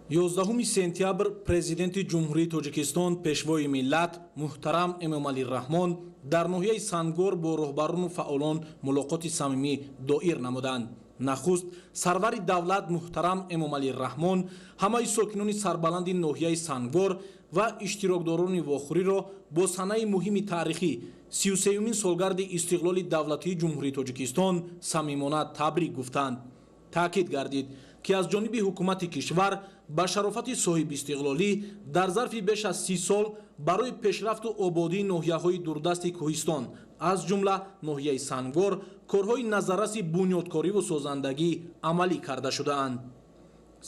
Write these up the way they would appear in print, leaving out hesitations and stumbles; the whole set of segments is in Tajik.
11 сентябр президенти ҷумҳурии Тоҷикистон пешвои миллат муҳтарам Эмомалӣ Раҳмон дар ноҳияи Сангор бо роҳбарону фаъолон мулоқоти самимӣ доир намуданд. нахуст сарвари давлат муҳтарам Эмомалӣ Раҳмон ҳамаи сокинони сарбаланди ноҳияи Сангор ва иштирокдорони вохӯриро бо санаи муҳими таърихӣ 33-юмин солгарди истиқлоли давлатии ҷумҳурии Тоҷикистон самимона табрик гуфтанд. таъкид гардид ки аз ҷониби ҳукумати кишвар ба шарофати соҳибистиқлолӣ дар зарфи беш аз 30 сол барои пешрафту ободии ноҳияҳои дурдасти Кӯҳистон аз ҷумла ноҳияи Сангор корҳои назарраси бунёдкориву созандагӣ амалӣ карда шудаанд.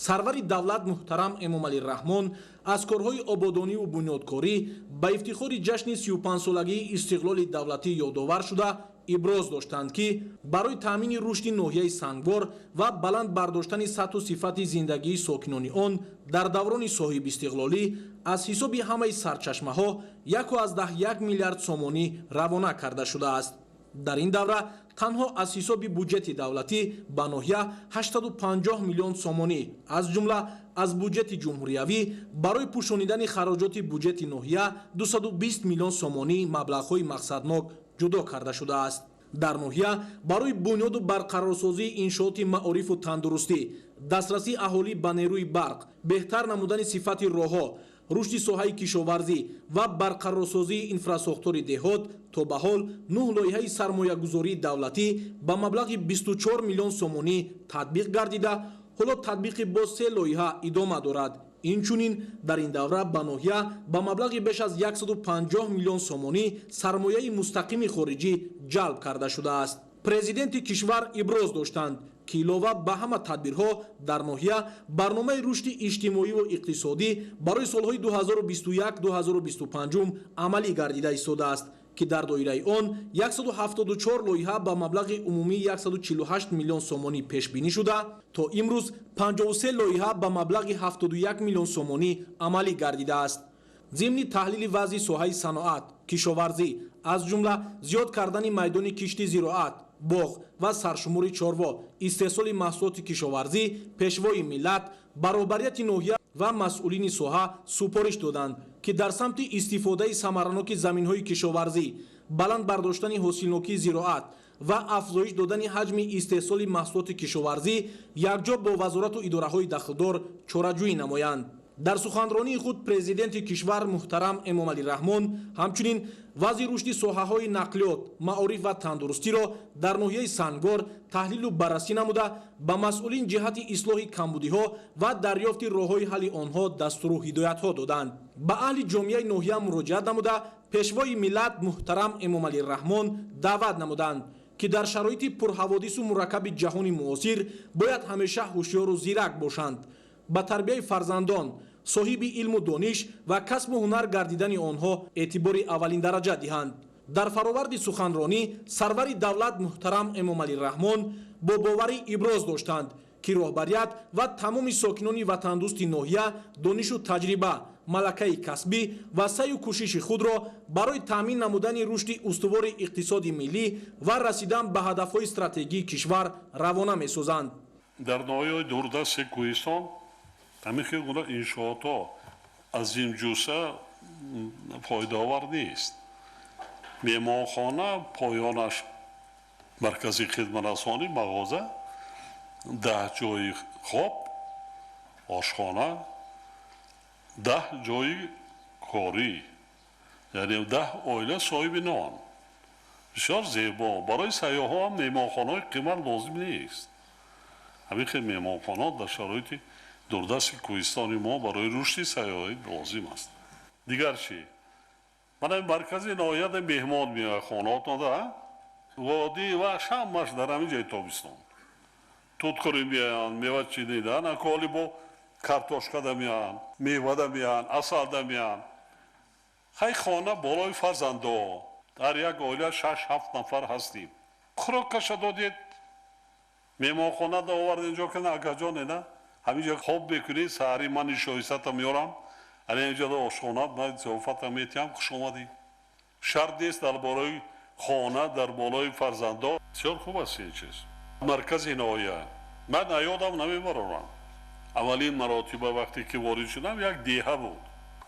сарвари давлат муҳтарам Эмомалӣ Раҳмон аз корҳои ободониву бунёдкорӣ ба ифтихори ҷашни 35-солагии истиқлоли давлатӣ ёдовар шуда иброз доштанд ки барои таъмини рушди ноҳияи Сангор ва баланд бардоштани сатҳу сифати зиндагии сокинони он дар даврони соҳибистиқлолӣ аз ҳисоби ҳамаи сарчашмаҳо 1.1 миллиард сомонӣ равона карда шудааст. дар ин давра танҳо аз ҳисоби буҷети давлатӣ ба ноҳия 850 миллион сомонӣ аз ҷумла аз буҷети ҷумҳуриявӣ барои пӯшонидани хароҷоти буҷети ноҳия 220 миллион сомонӣ маблағҳои мақсаднок ҷудо карда шудааст. дар ноҳия барои бунёду барқарорсозии иншооти маорифу тандурустӣ, дастрасии аҳолӣ ба нерӯи барқ, беҳтар намудани сифати роҳҳо, рушди соҳаи кишоварзӣ ва барқарорсозии инфрасохтори деҳот то ба ҳол 9 лоиҳаи сармоягузории давлатӣ ба маблағи 24 миллион сомонӣ татбиқ гардида, ҳоло татбиқи боз 3 лоиҳа идома дорад. инчунин дар ин давра ба ноҳия ба маблағи беш аз 150 миллион сомонӣ сармояи мустақими хориҷӣ ҷалб карда шудааст. президенти кишвар иброз доштанд ки илова ба ҳама тадбирҳо дар ноҳия барномаи рушди иҷтимоиву иқтисодӣ барои солҳои 2021-2025 амалӣ гардида истодааст ки дар доираи он 174 лоиҳа ба маблағи умумии 148 миллион сомонӣ пешбинӣ шуда, то имрӯз 53 лоиҳа ба маблағи 71 миллион сомонӣ амалӣ гардидааст. зимни таҳлили вазъи соҳаи саноат, кишоварзӣ, аз ҷумла зиёд кардани майдони кишти зироат, боғ ва саршумури чорво, истеҳсоли маҳсулоти кишоварзӣ, пешвои миллат ба роҳбарияти ноҳия ва масъулини соҳа супориш доданд ки дар самти истифодаи самараноки заминҳои кишоварзӣ, баланд бардоштани ҳосилнокии зироат ва афзоиш додани ҳаҷми истеҳсоли маҳсулоти кишоварзӣ якҷо бо вазорату идораҳои дахлдор чораҷӯӣ намоянд. дар суханронии худ президенти кишвар муҳтарам Эмомалӣ Раҳмон ҳамчунин вазъи рушди соҳаҳои нақлиёт, маориф ва тандурустиро дар ноҳияи Сангор таҳлилу баррасӣ намуда ба масъулин ҷиҳати ислоҳи камбудиҳо ва дарёфти роҳҳои ҳалли онҳо дастуру ҳидоятҳо доданд. ба аҳли ҷомеаи ноҳия муроҷиат намуда пешвои миллат муҳтарам Эмомалӣ Раҳмон даъват намуданд ки дар шароити пурҳаводису мураккаби ҷаҳони муосир бояд ҳамеша ҳушёру зирак бошанд, ба тарбияи фарзандон, соҳиби илму дониш ва касбу ҳунар гардидани онҳо эътибори аввалиндараҷа диҳанд. дар фароварди суханронӣ сарвари давлат муҳтарам Эмомалӣ Раҳмон бо боварӣ иброз доштанд ки роҳбарият ва тамоми сокинони ватандӯсти ноҳия донишу таҷриба, малакаи касбӣ ва саъю кӯшиши худро барои таъмин намудани рушди устувори иқтисоди миллӣ ва расидан ба ҳадафҳои стратегии кишвар равона месозанд. дар ноҳияи дурдасти Кӯҳистон ҳамин гуна иншоотҳо аз ҷуса фоидаовар нест. меҳмонхона поёнаш маркази хидматрасонӣ, мағоза, 10 ҷойи хоб, ошхона, 10 ҷойи корӣ, яъне 10 оила соҳиби нон. бисёр зебо. барои сайёҳҳо ҳам меҳмонхонаҳои қимат лозим нест. ҳамин хел меҳмонхона дар шароити дурдасти Кӯҳистони мо барои рушди сайёҳӣ лозим аст. дигар чӣ? мана маркази ноҳияд меҳмон меояд хонаотонда водӣ ва шаммаш дар ҳамин ҷои тобистон тутқурӣ меоянд, мева чинидан, аколи бо картошкада меоянд, мевада меоянд, асалда меоянд. хай хона болои фарзандо дар як оила 6-7 нафар ҳастем. хӯрок каша додед, меҳмонхонада овард инҷо кана агаҷоне на ҳамин ҷо хоб мекунед, саҳари мани шоҳисата меорам, али инҷо ошхона ман зиёфата метиҳам, хуш омадӣ. шарт нест дар болои хона, дар болои фарзандо. бисёр хуб аст ин чиз. маркази ноҳия ман аёдам намебаронам. اولین مراتبه وقتی که وارد شدم یک دیه بود.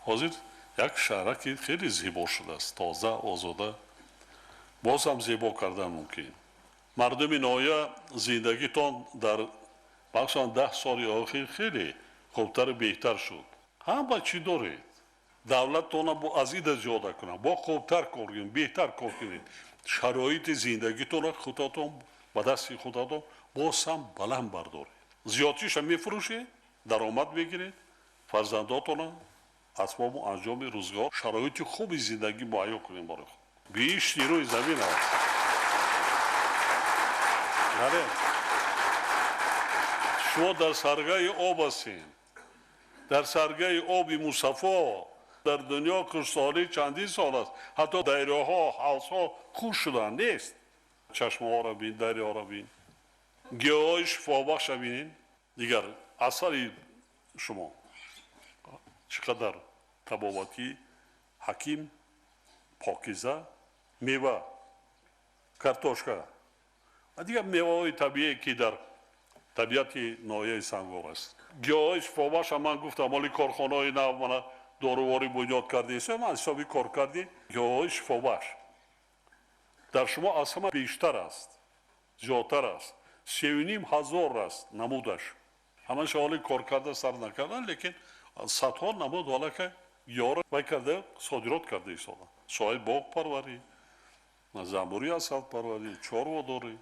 حاضر یک شهرک خیلی زیبا شده است، تازه آزاده. باز هم زیبا کردن ممکن. مردم نایه زندگیتان در مخصوصا 10 سال آخر خیلی خوبتر و بهتر شد. همه چی دارید. دولتتان با از این زیاده کنن، با خوبتر کار کنید، بهتر کار کنید. شرایط زندگیتان را خودتان به دست خودتان باز هم بلند بردارید. زیادیش هم میفروشید، درآمد بگیرید، فرزنداتان اسباب و انجام روزگار شرایط خوبی زندگی مهیا کنید برای خود. بیش نیروی زمین است. بله. شما در سرگاه آب هستین، در سرگاه آب مصفا. در دنیا کشتاری چندین سال است، حتی دایره ها، حوض ها خوش شدن نیست. چشمه ها را بین، دایره ها را بین، گیاه های شفابخش را بینین. دیگر اثر شما چقدر طبابتی، حکیم، پاکیزه، میوه، کارتوشکا و دیگر میوه های طبیعی که در طبیعت نایه سنگور است. گیاه های شفابخش من گفتم مالی کارخانه های نو من داروواری بنیاد کرده است. من حسابی کار کردی گیاه های شفابخش در شما از همه بیشتر است، زیادتر است. 3,500 است نمودش. همش حالی کار کرده سر نکردن، لیکن صدها نمود حالا که یار وای کرده صادرات کرده ایستادن. سوای باغ پروری، زنبوری اصل پروری، چارو داری.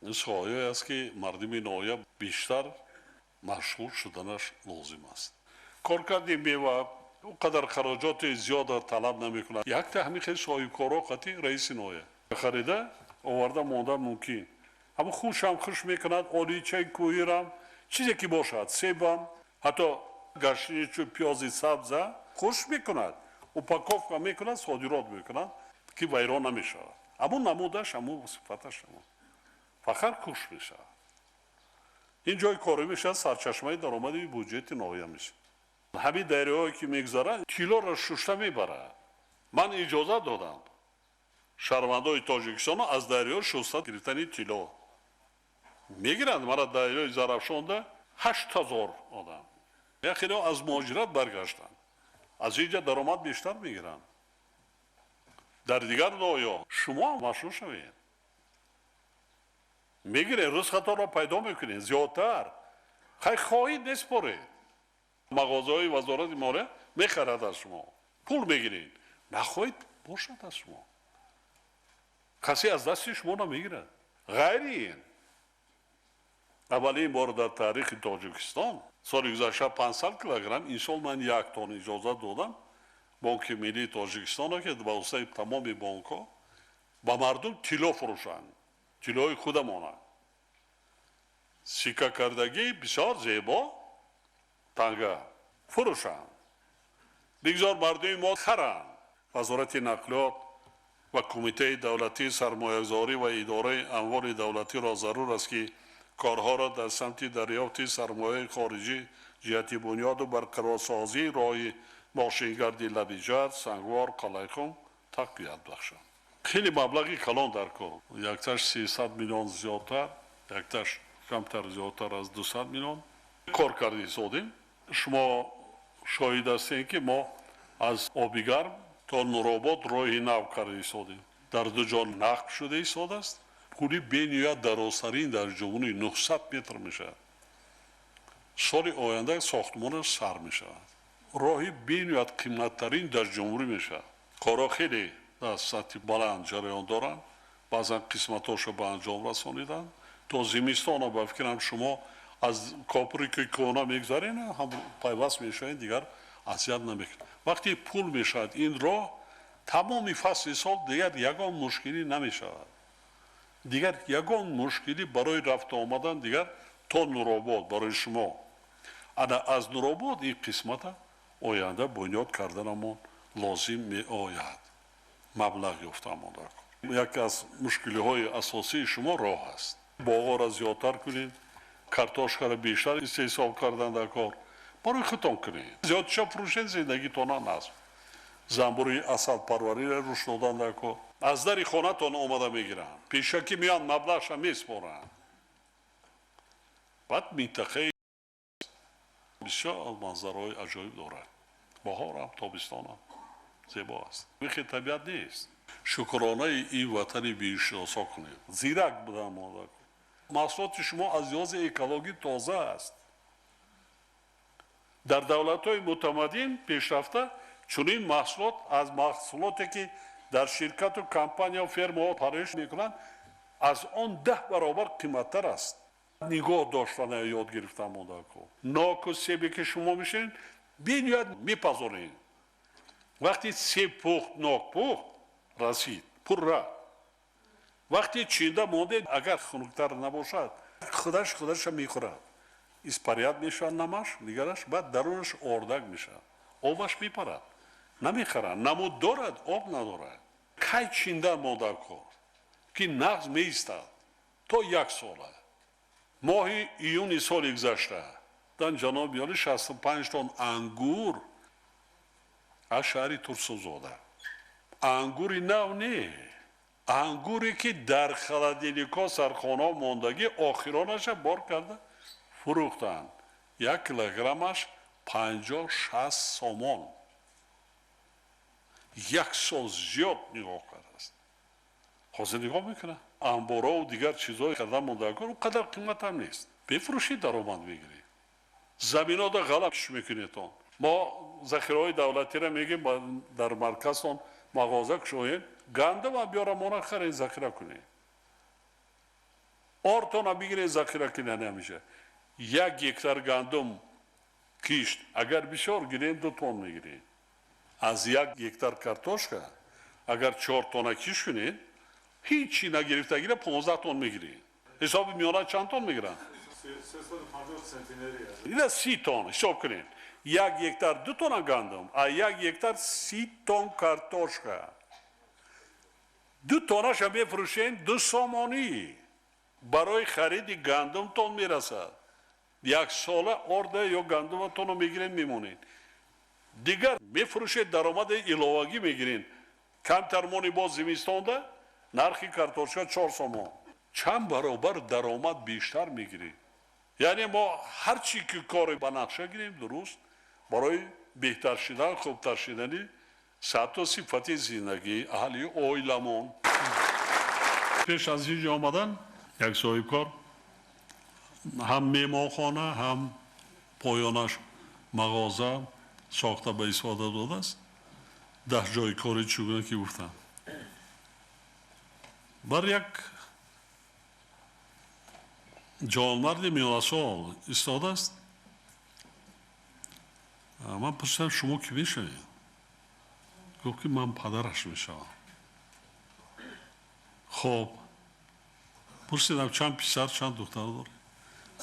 این سوایی است که مردم نایه بیشتر مشغول شدنش لازم است. کار کردیم میوه اونقدر خراجات زیاد طلب نمیکنه. یک تحمیل صاحبکارا قطعی رئیس نایه خریده آورده مانده ممکن. اما خوش هم خوش میکند، آلیچه کویرم چیزی که باشد، سیبم، حتی گشنیج و پیاز سبز خوش میکند، اپاکوف میکند، صادرات میکند که ویران نمیشود. اما نمودش، اما صفتش فقط خوش میشود. این جای کاری میشه سرچشمه درآمد بودجه نایه میشه. همین دایره هایی که میگذارن طلا را شسته میبره. من اجازه دادم شهروندان تاجیکستان از دایره ها شسته گرفتن طلا میگیرند. مرا دایره زرافشانده 8,000 آدم خیلی از مهاجرت برگشتن، از اینجا درآمد بیشتر میگیرن. در دیگر نایه شما مشغول شوید، میگیرید رزقتان را پیدا میکنید زیادتر. خواهید نسپارید. مغازه های وزارت مالیه میخرد از شما، پول میگیرید، نخواهید باشد از شما. کسی از دست شما نمیگیرد. غیر این اولین بار در تاریخ تاجیکستان سال گذشته 500 کیلوگرم این سال من 1 تن اجازه دادم بانک ملی تاجیکستان را که با واسطه تمام بانک ها با مردم طلا فروشند. طلای خودمان سکه کردگی بسیار زیبا تنگه فروشند. بگذار مردم ما خرند. وزارت نقلیات و کمیته دولتی سرمایه‌گذاری و اداره اموال دولتی را ضرور است که کارها را در سمت دریافت سرمایه خارجی جهت بنیاد و برقرارسازی راه ماشینگردی لبیجات، سنگوار، قلعه‌خان تقویت بخشند. خیلی مبلغی کلان در کار. یکتاش 300 میلیون زیادتر، یکتاش کمتر زیادتر از 200 میلیون کار کردی سودیم. شما شاهد هستید که ما از آبیگرم تا نورآباد راهی نو کرده سودیم. در 2 جا نقب شده ایستاد است. پولی بینیاد درازترین در جمهوری 900 متر میشه. سال آینده ساختمانش سر میشه. راهی بینیاد قیمتترین در جمهوری میشه. کارا خیلی در سطح بلند جریان دارن. بعضا قسمتاشو به انجام رسانیدن. تا زمستان رو بفکرم شما از کاپوری که کهنه میگذارین هم پیوست میشه دیگر اذیت نمیکنه. وقتی پول میشد این راه تمامی فصل سال دیگر یگان مشکلی نمیشود. دیگر یگان مشکلی برای رفت آمدن دیگر تا نورآباد برای شما. انا از نورآباد این قسمت آینده بنیاد کردنمون لازم می آید. مبلغ یافتمان در یکی از مشکلی های اساسی شما راه است. باغ را زیادتر کنید، کارتوشکا را بیشتر استحصال کردن در کار برای خودتان کنید. زیاد شب فروشید زندگیتان نصب. زنبوری اصل پروری را روش دادن در کار. از در خانه تان آمده میگیرن، پیشکی میان مبلغش میسپارن. بعد منطقه بسیار از منظرهای عجایب دارد. بهار هم تابستان هم زیبا است. بیخی طبیعت نیست. شکرانه این وطن بیشناسا کنید. زیرک بودن مادر. محصولات شما از لحاظ اکولوژی تازه است. در دولت‌های متمدن پیشرفته چنین محصولات از محصولاتی که در شرکت و کمپانی و فرم‌ها پرورش می‌کنند از آن 10 برابر قیمت‌تر است. نگاه داشتن یاد گرفتن مادر کو. ناک و سیبی که شما میشین بیاید میپذارین. وقتی سیب پخت ناک پخت رسید پر را. وقتی چینده مونده اگر خنک‌تر نباشد خودش میخورد. اسپریت میشه نماش دیگرش بعد درونش اردک میشه. آبش میپرد. نمیخورد. نمود دارد آب ندارد. کی چینده مادر کو که نغز میستد تا 1 ساله. ماهی ایون سال گذشته در جناب یالی 65 تن انگور از شهر ترسوزاده. انگوری نو نه. انگوری که در خلادیلیکا سرخانه ماندگی آخرانش بار کرده فروختند. 1 کیلوگرمش 50-60 سومون. 1 سال زیاد نگاه کرده است. حاضر نگاه میکنه. انبارا و دیگر چیزهای کردن مونده کن اونقدر قیمت هم نیست. بفروشید درآمد میگیرید. زمینا دا غلطش میکنیتون. ما ذخیره‌های دولتی را میگیم در مرکزتون مغازه کشوین گندم هم بیاره مونه خرید ذخیره کنید. آرتون هم بگیرید ذخیره کنید نمیشه. 1 هکتار گندم کشت اگر بسیار گیرید 2 تن میگیرید. از 1 هکتار کارتوشکا اگر 4 تن کش کنید هیچی نگرفته گیره 15 تن میگیرید. حساب میانه چند تن میگیرن؟ 350 سنتینری است. اینا 30 تن حساب کنید. 1 هکتار 2 تن گندم، 1 هکتار 30 تن کارتوشکا. 2 تنش هم بفروشین 2 سومانی برای خرید گندم تون میرسد. 1 ساله ارده یا گندم تون رو میگیرین میمونین. دیگر میفروشید درآمد علاوه‌ای میگیرین. کمتر مونی باز زمستان ده نرخی کارتوشکا 4 سومون. چند برابر درآمد بیشتر میگیریم. یعنی ما هر چی که کار با نقشه گیریم درست برای بهتر شدن خوبتر شدنی سطح و صفت زندگی اهالی اویلمون. پیش از اینجا آمدن یک صاحب کار هم میمانخانه هم پایانش مغازه ساخته به استفاده داده است. 10 جای کاری چگونه که گفتم بر یک جوانمرد میانه سال ایستاده است. من پرسیدم شما کی میشوید؟ گفت که من پدرش میشوم. خب پرسیدم چند پسر چند دختر داری؟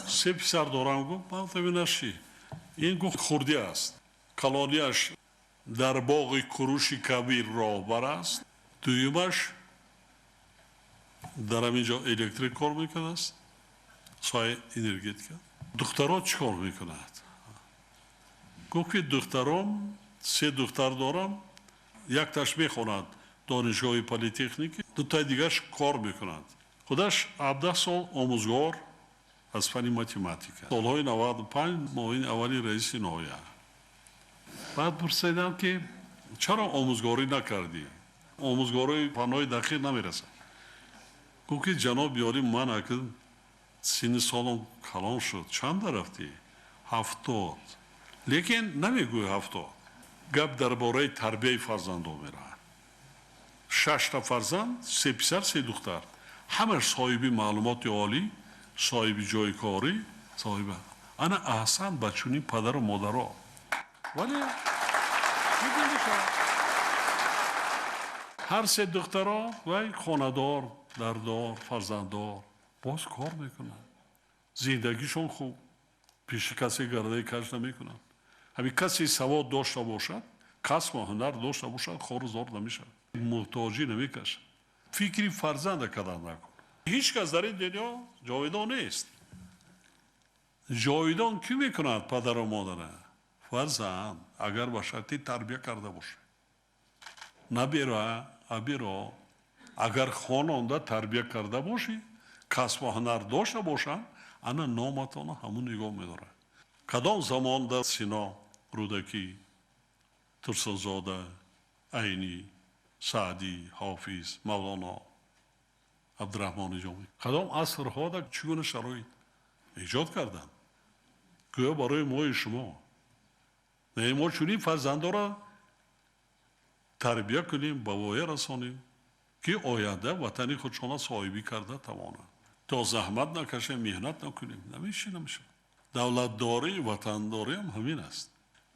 3 پسر دارم. گفت من ببینشی این گفت خردی است. کلانیش در باغ کروش کبیر راهبر است. دویمش در همینجا الکتریک کار میکنه است. سایه انرژیتیک. دخترها چی کار میکند؟ گفت که دخترام 3 دختر دارم. 1 تاش میخواند دانشگاه پلیتکنیک، 2 تا دیگرش کار میکنند. خودش 17 سال آموزگار از فن متماتیک. سالهای 95 معاون اولی رئیس نهایی. بعد پرسیدم که چرا آموزگاری نکردی؟ آموزگاری فنهای دقیق نمیرسه. گفت که جناب یاری من اگر سن سالم کلان شد چند رفتی؟ 70. لیکن نمیگوی 70. گپ درباره تربیت فرزندان میره. 6 تا فرزند، 3 پسر 3 دختر. همش صاحب معلومات عالی، صاحب جای کاری، صاحب. انا احسن بچونی پدر و مادرها. ولی هر 3 دخترها و خانه‌دار، دردار، فرزنددار باز کار میکنن. زندگیشون خوب. پیش کسی گرده کج نمیکنن. همین کسی سواد داشته باشد، کسب و هنر داشته باشد، خور زار نمیشه. محتاجی نمیکشه. فکری فرزند کردن نکن. هیچ کس در این دنیا جاودان نیست. جاودان کی میکند پدر و مادر؟ فرزند اگر به شرطی تربیت کرده باشه. نبیره ابیرو اگر خانواده تربیت کرده باشی کسب و هنر داشته باشن انا نامتان همون نگاه میداره. کدام زمان در سینا رودکی ترسنزاده عینی سعدی حافظ مولانا عبدالرحمن جامی کدام عصرها در چگونه شرایط ایجاد کردند گویا برای ما شما نه ما چونین فرزندا را تربیت کنیم به وای رسانیم که آینده وطنی خودشان صاحبی کرده توانند تا زحمت نکشیم مهنت نکنیم نمیشه دولت داری وطن داری هم همین است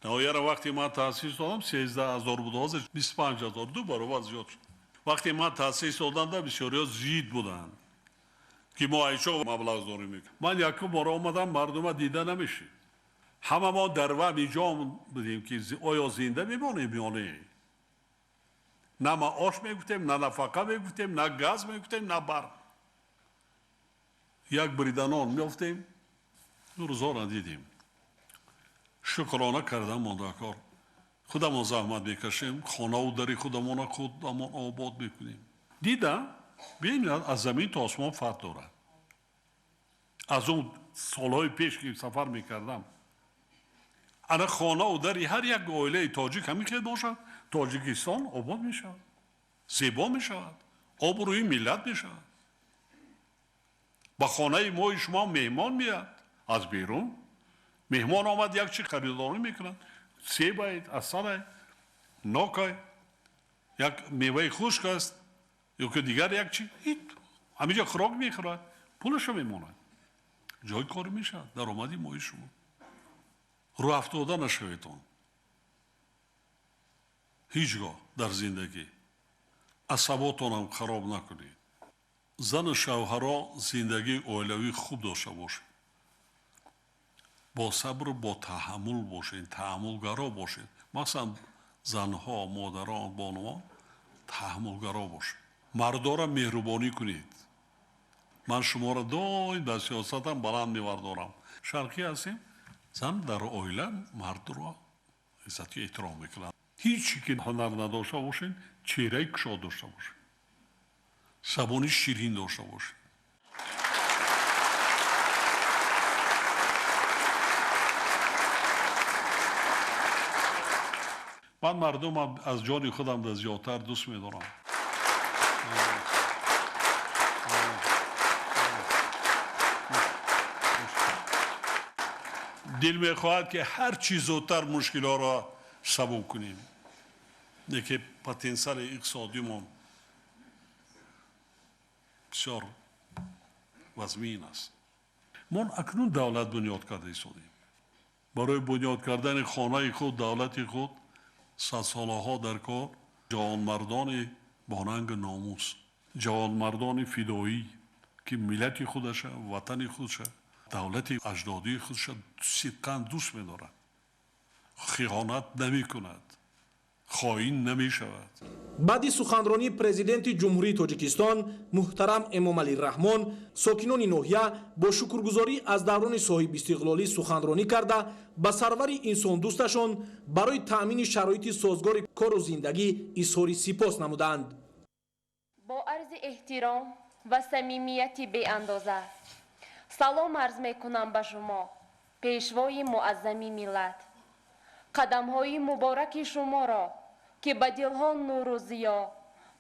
نهایت وقتی من تاسیس دادم 13,000 بود حاضر 25,000 دو برابر زیاد شد وقتی من تاسیس دادم بسیاری ها زید بودن که ما ایشو مبلغ داری میکنم من یکم بار آمدم مردم دیده نمیشه همه ما در وقت اینجا بودیم که آیا زنده میمانیم یا نه نه ما آش میگفتیم نه نفقه میگفتیم نه گاز میگفتیم نه برق یک بریدنان میافتیم روزا را دیدیم شکرانه کردم ماندکار خودمون زحمت میکشیم خانه و دری خودمون آباد میکنیم دیدم ببینید از زمین تا آسمان فرق دارد از اون سالهای پیش که سفر میکردم انا خانه و دری هر یک عائله تاجیک همین که باشد تاجیکستان آباد میشود زیبا میشود آب روی ملت میشود با خانه ما شما مهمان میاد از بیرون مهمان آمد یک چی خریداری میکنند سیب است عسل نوک یک میوه خشک است یا که دیگر یک چی همینجا خوراک میخورد پولش میماند جای کار میشه درآمدی ما شما رو افتاده نشویتون هیچگاه در زندگی عصباتون هم خراب نکنید زن و شوهرها زندگی عائلوی خوب داشته باشید با صبر و با تحمل باشید تحملگرا باشید مثلا زنها مادران بانوان تحملگرا باشید مردا را مهربانی کنید من شما را دایم در سیاستم بلند می‌بردارم شرقی هستیم زن در عائله مرد را عزت و احترام میکنند هیچی که هنر نداشته باشین چهره کشاد داشته باشین زبان شیرین داشته باشین من مردم از جان خودم در زیادتر دوست می‌دارم دل می‌خواهد که هر چیز زودتر مشکلات را سبک کنیم نه که پتانسیل اقتصادیمون بسیار وزمین است ما اکنون دولت بنیاد کرده ایستادیم برای بنیاد کردن خانه خود دولت خود 100 سالها در کار جوانمردان باننگ ناموس جوانمردان فدایی که ملت خودش وطن خودش دولت اجدادی خودش صدقاً دوست می‌دارد خیانت نمی‌کند خائن نمی‌شود بعد سخنرانی پرزیدنت جمهوری تاجیکستان محترم امامعلی رحمان ساکنان ناحیه با شکرگزاری از دوران صاحب استقلالی سخنرانی کرده به سرور انسان دوستشان برای تأمین شرایط سازگار کار و زندگی اظهار سپاس نمودند. با عرض احترام و صمیمیت بی اندازه سلام عرض میکنم به شما پیشوای معظمی ملت قدم‌های مبارک شما را که به دلها نور و ضیا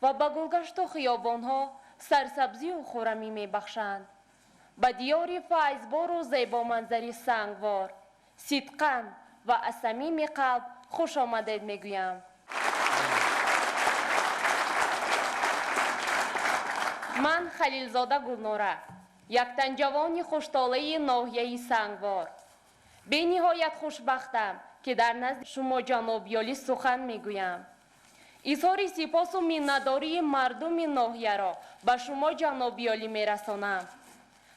و به گلگشت و خیابانها سرسبزی و خرمی میبخشند به دیار فیضبار و زیبا منظری سنگوار صدقاً و از صمیم قلب خوش آمدید میگویم. من خلیلزاده گلنوره یک تن جوان خوشطاله ناحیه سنگوار به نهایت خوشبختم که در نزد شما جنابیالی سخن میگویم. اظهار سپاس و منتداری مردم ناحیه را به شما جنابیالی میرسانم.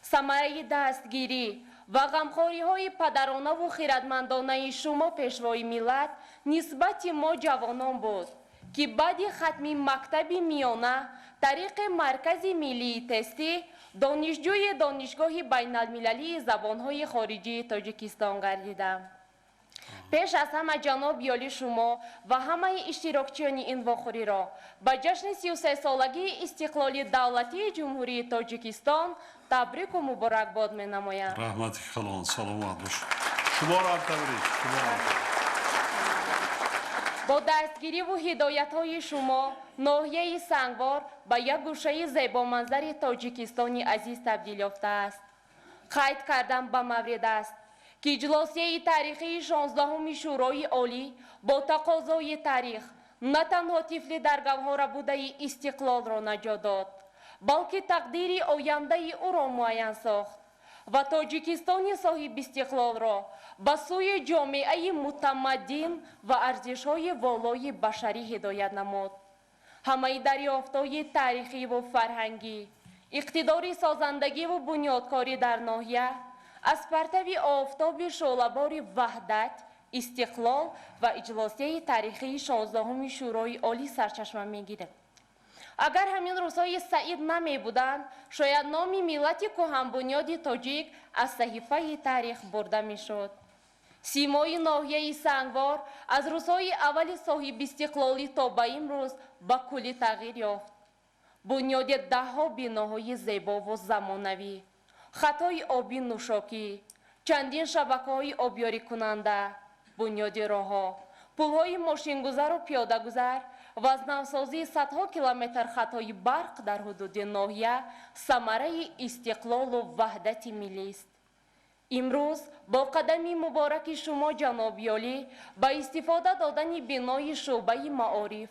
ثمره دستگیری و غمخواری های پدرانه و خیرتمندانه شما پیشوای ملت نسبت ما جوانان بود که بعد ختم مکتب میانه طریق مرکز ملی تستی دانشجوی دانشگاه بین المللی زبانهای خارجی تاجیکستان گردیدم. پیش از همه جناب یالی شما و همه اشتراکچیان این واخوری را به جشن 33 سالگی استقلال دولتی جمهوری تاجیکستان تبریک و مبارکباد می نمایم. رحمت خلان سلامت باش. شما را تبریک. با دستگیری و هدایت‌های شما ناحیه سنگوار به یک گوشه زیبا منظر تاجیکستانی عزیز تبدیل یافته است. قید کردن به مورد است که اجلاسیه تاریخی 16 شورای عالی با تقاضای تاریخ نه تنها طفل در گوهر بوده استقلال را نجات داد، بلکه تقدیر آینده او را معین ساخت و تاجیکستان صاحب استقلال را به سوی جامعه متمدن و ارزش‌های والای بشری هدایت نمود. همه دریافت‌های تاریخی و فرهنگی، اقتدار سازندگی و بنیادکاری در ناحیه از پرتو آفتاب شعله‌بار وحدت، استقلال و اجلاسیه تاریخی 16 شورای عالی سرچشمه می‌گیرد. اگر همین روزهای سعید نمی بودند، شاید نام ملت کهن بنیاد تاجیک از صحیفه تاریخ برده میشد. سیمای ناحیه سنگوار از روزهای اول صاحب استقلالی تا به امروز به کلی تغییر یافت. بنیاد ده‌ها بناهای زیبا و زمانوی، خطای آبی نوشاکی، چندین شبکه‌های آبیاری کننده، بنیاد راه‌ها، پل‌های ماشین‌گذر و پیاده‌گذر و از نوسازی صدها کیلومتر خطای برق در حدود ناحیه ثمره استقلال و وحدت ملی است. امروز با قدم مبارک شما جناب عالی با استفاده دادن بنای شعبه معارف،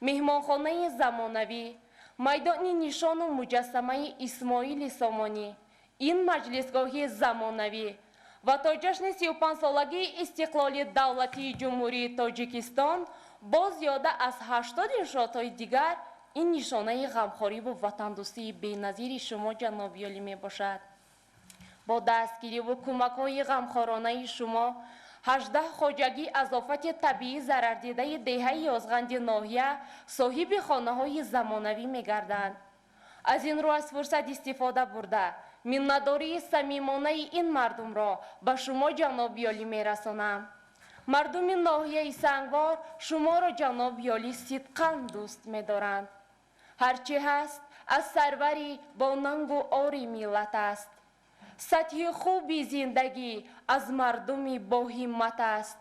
مهمانخانه زمانوی، میدان نشان و مجسمه اسماعیل سامانی، این مجلسگاه زمانوی و تا جشن 35 سالگی استقلال دولتی جمهوری تاجیکستان باز یاده از 80 انشاءات دیگر این نشانه غمخواری و وطن دوستی بی‌نظیر شما جناب عالی می باشد. با دستگیری و کمک‌های غمخوارانه شما 18 خواجگی از آفت طبیعی ضرر دیده دهه یازغند ناحیه صاحب خانه‌های زمانوی می‌گردند. از این رو از فرصت استفاده برده منتداری صمیمانه این مردم را به شما جناب عالی می‌رسانم. مردم ناحیه سنگوار شما را جناب عالی صدقاً دوست می‌دارند. هرچی هست از سروری با ننگ و آر ملت است. سطح خوبی زندگی از مردم با همت است.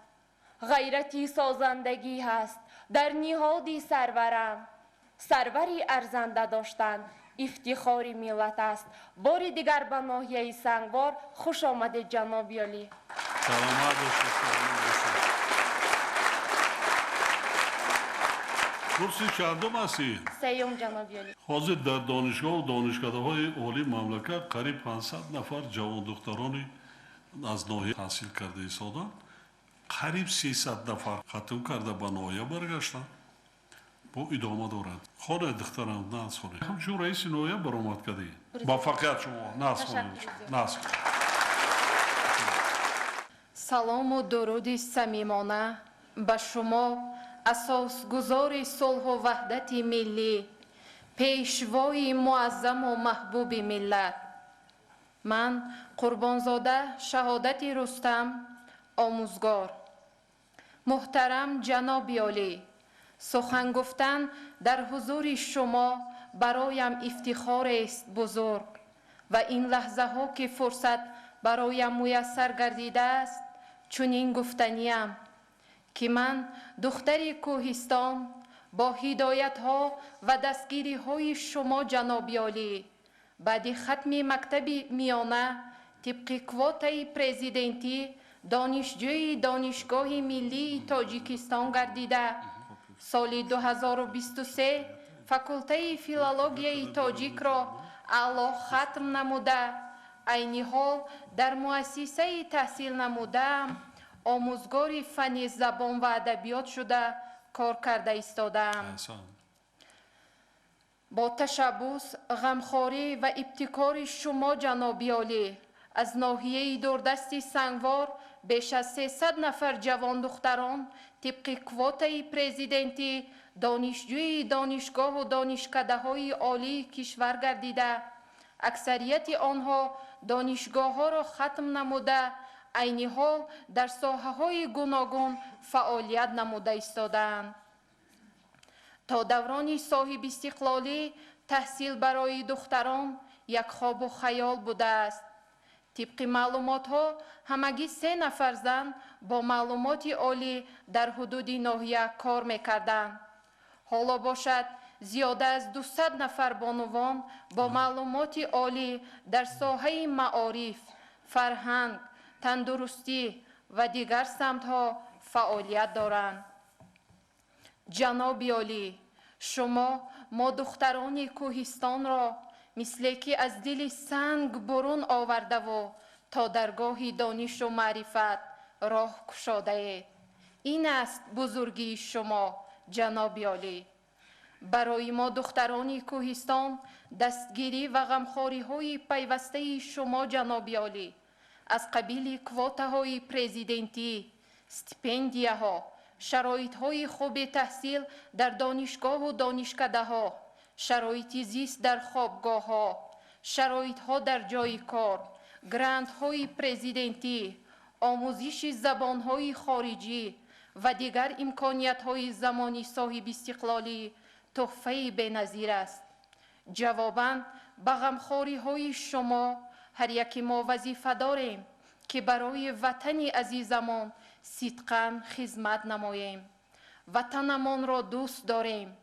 غیرتی سازندگی هست در نهاد سرورم. سروری ارزنده داشتن افتخار ملت است. بار دیگر به ناحیه سنگوار خوش آمدید جناب عالی. سلامت باشید. کورسی چندم هستی؟ سیوم جناب عالی. حاضر در دانشگاه و دانشکده‌های عالی مملکت قریب 500 نفر جوان دخترانی از ناحیه تحصیل کرده ایستادند. قریب 300 نفر ختم کرده به ناحیه برگشتند. با ادامه دارد. خانه دخترم ناز خونه. همچون رئیس ناحیه برآمد کردی. موفقیت شما. ناز خونه. ناز. سلام و درود صمیمانه به شما اساسگزار صلح و وحدت ملی، پیشوای معظم و محبوب ملت. من قربانزاده شهادت رستم آموزگار. محترم جناب عالی، سخن گفتن در حضور شما برایم افتخار است بزرگ و این لحظه ها که فرصت برایم میسر گردیده است چنین گفتنیم که من دختر کوهستان با هدایت ها و دستگیری های شما جناب عالی بعد ختم مکتب میانه طبق کوتای پرزیدنتی دانشجوی دانشگاه ملی تاجیکستان گردیده سال 2023 فاکولته فیلولوژی تاجیک را اعلی ختم نموده عین حال در مؤسسه تحصیل نمودم آموزگار فن زبان و ادبیات شده کار کرده ایستادم. با تشبث، غمخواری و ابتکار شما جناب عالی از ناحیه دوردست سنگوار بیش از 300 نفر جوان دختران طبق کوتای پرزیدنتی دانشجوی دانشگاه و دانشکده‌های عالی کشور گردیده اکثریت آنها دانشگاه ها را ختم نموده عین حال در ساحه های گوناگون فعالیت نموده ایستادند. تا دوران صاحب استقلالی تحصیل برای دختران یک خواب و خیال بوده است. طبق معلومات‌ها همگی 3 نفر زن با معلومات عالی در حدود ناحیه کار می‌کردند. حالا باشد زیاده از 200 نفر بانوان با معلومات عالی در ساحه معارف، فرهنگ، تندرستی و دیگر سمت‌ها فعالیت دارند. جناب عالی، شما ما دختران کوهستان را مثل که از دل سنگ برون آورده و تا درگاه دانش و معرفت راه گشاده اید. این است بزرگی شما جناب عالی. برای ما دختران کوهستان دستگیری و غمخواری های پیوسته شما جناب عالی از قبیل کوتا های پرزیدنتی، استیپندیه ها، شرایط های خوب تحصیل در دانشگاه و دانشکده ها، شرایط زیست در خوابگاه ها، شرایط ها در جای کار، گرانت های پرزیدنتی، آموزش زبان های خارجی و دیگر امکانیت های زمانی صاحب استقلالی تحفه بی‌نظیر است. جواباً به غمخواری های شما هر یکی ما وظیفه داریم که برای وطن عزیزمان صدقاً خدمت نماییم. وطنمان را دوست داریم.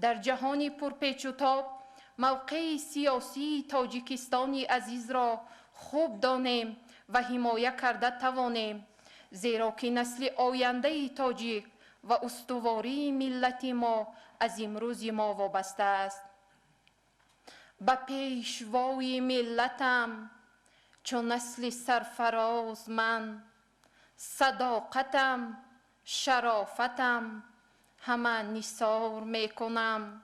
در جهان پرپیچ و تاب موقع سیاسی تاجیکستان عزیز را خوب دانیم و حمایت کرده توانیم، زیرا که نسل آینده تاجیک و استواری ملت ما از امروز ما وابسته است. به پیشوای ملتم چون نسل سرفراز من، صداقتم، شرافتم همه نثار میکنم.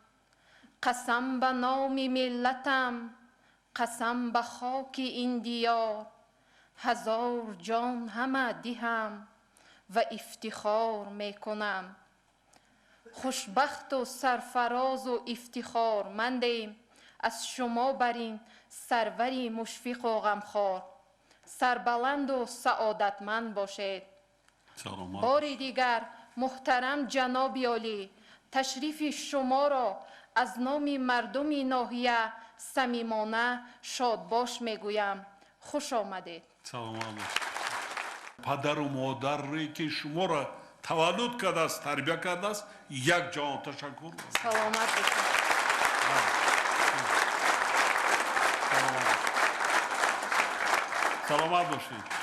قسم به نام ملتم، قسم به خاک این دیار، 1000 جان همه دهم و افتخار میکنم. خوشبخت و سرفراز و افتخارمندیم از شما برین سروری مشفق و غمخوار. سربلند و سعادتمند باشید. بار دیگر محترم جناب عالی، تشریف شما را از نام مردم ناحیه صمیمانه شادباش میگویم. خوش آمدید. پدر و مادری که شما را تولد کرده است، تربیت کرده است، یک جان تشکر. سلامت باشید. سلامت باشید.